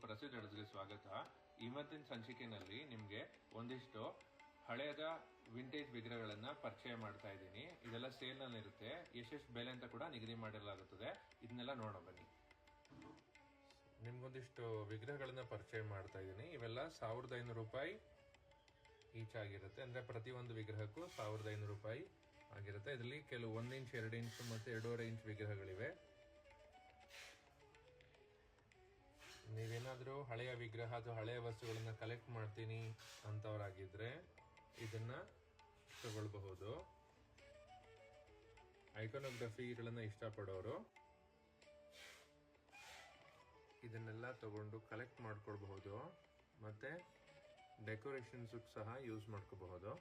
ಪ್ರಸಿದ್ಧ ಅಡ್ಸ್ಗೆ ಸ್ವಾಗತ. ಇವತ್ತಿನ ಸಂಚಿಕೆಯಲ್ಲಿ ನಿಮಗೆ ಒಂದಿಷ್ಟು ಹಳೆಯದ ವಿಂಟೇಜ್ ವಿಗ್ರಹಗಳನ್ನ ಪರಿಚಯ ಮಾಡ್ತಾ ಇದ್ದೀನಿ. ಇದೆಲ್ಲ ಸೇಲ್ ನಲ್ಲಿ ಇರುತ್ತೆ. ಎಷ್ಟೆಷ್ಟು ಬೆಲೆ ಅಂತ ಕೂಡ ನಿಗದಿ ಮಾಡಿರಲಾಗುತ್ತದೆ. ಇದನ್ನೆಲ್ಲ ನೋಡೋ ಬನ್ನಿ. ನಿಮ್ಗೊಂದಿಷ್ಟು ವಿಗ್ರಹಗಳನ್ನ ಪರಿಚಯ ಮಾಡ್ತಾ ಇದ್ದೀನಿ. ಇವೆಲ್ಲ 1500 ರೂಪಾಯಿ ಈಚ್ ಆಗಿರುತ್ತೆ. ಅಂದ್ರೆ ಪ್ರತಿ ಒಂದು ವಿಗ್ರಹಕ್ಕೂ 1500 ರೂಪಾಯಿ ಆಗಿರುತ್ತೆ. ಇದರಲ್ಲಿ ಕೆಲವು 1 ಇಂಚ್, 2 ಇಂಚ್ ಮತ್ತೆ 2.5 ಇಂಚ್ ವಿಗ್ರಹಗಳಿವೆ. ನೀವೇನಾದ್ರೂ ಹಳೆಯ ವಿಗ್ರಹ ಅಥವಾ ಹಳೆಯ ವಸ್ತುಗಳನ್ನ ಕಲೆಕ್ಟ್ ಮಾಡ್ತೀನಿ ಅಂತವರಾಗಿದ್ರೆ ಇದನ್ನ ತಗೊಳ್ಬಹುದು. ಐಕಾನೋಗ್ರಫಿಗಳನ್ನ ಇಷ್ಟಪಡೋರು ಇದನ್ನೆಲ್ಲ ತಗೊಂಡು ಕಲೆಕ್ಟ್ ಮಾಡ್ಕೊಳ್ಬಹುದು. ಮತ್ತೆ ಡೆಕೋರೇಷನ್ಸ್ ಸಹ ಯೂಸ್ ಮಾಡ್ಕೋಬಹುದು.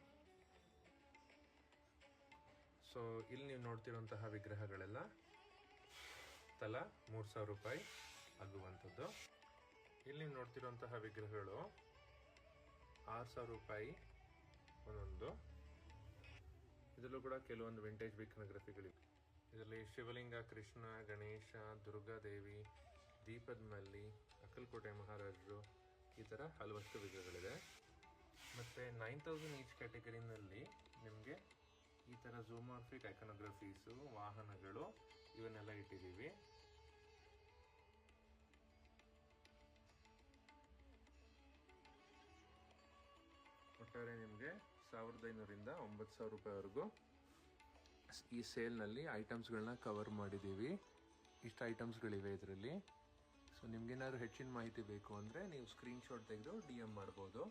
ಸೊ ಇಲ್ಲಿ ನೀವು ನೋಡ್ತಿರುವಂತಹ ವಿಗ್ರಹಗಳೆಲ್ಲ ತಲಾ 3000 ರೂಪಾಯಿ ಆಗುವಂಥದ್ದು. ಇಲ್ಲಿ ನೀವು ನೋಡ್ತಿರುವಂತಹ ವಿಗ್ರಹಗಳು 6000 ರೂಪಾಯಿ ಒಂದೊಂದು. ಇದರಲ್ಲೂ ಕೂಡ ಕೆಲವೊಂದು ವಿಂಟೇಜ್ ವಿಗ್ರಹಗಳಿವೆ. ಇದರಲ್ಲಿ ಶಿವಲಿಂಗ, ಕೃಷ್ಣ, ಗಣೇಶ, ದುರ್ಗಾದೇವಿ, ದೀಪದ ಮಲ್ಲಿ, ಅಕ್ಕಲಕೋಟೆ ಮಹಾರಾಜರು, ಈ ಥರ ಹಲವಷ್ಟು ವಿಗ್ರಹಗಳಿದೆ. ಮತ್ತು 9000 ಈಚ್ ಕ್ಯಾಟಗರಿನಲ್ಲಿ ನಿಮಗೆ ಈ ಥರ ಝೂಮಾರ್ಫಿಕ್ ಐಕಾನೋಗ್ರಫೀಸು, ವಾಹನಗಳು ಇವನ್ನೆಲ್ಲ ಇಟ್ಟಿದ್ದೀವಿ. ಒಟ್ಟಾರೆ ನಿಮಗೆ 1500ರಿಂದ 9000 ರೂಪಾಯಿವರೆಗೂ ಈ ಸೇಲ್ನಲ್ಲಿ ಐಟಮ್ಸ್ಗಳನ್ನ ಕವರ್ ಮಾಡಿದ್ದೀವಿ. ಇಷ್ಟು ಐಟಮ್ಸ್ಗಳಿವೆ ಇದರಲ್ಲಿ. ಸೊ ನಿಮ್ಗೇನಾದ್ರು ಹೆಚ್ಚಿನ ಮಾಹಿತಿ ಬೇಕು ಅಂದರೆ ನೀವು ಸ್ಕ್ರೀನ್ಶಾಟ್ ತೆಗೆದು DM ಮಾಡ್ಬೋದು.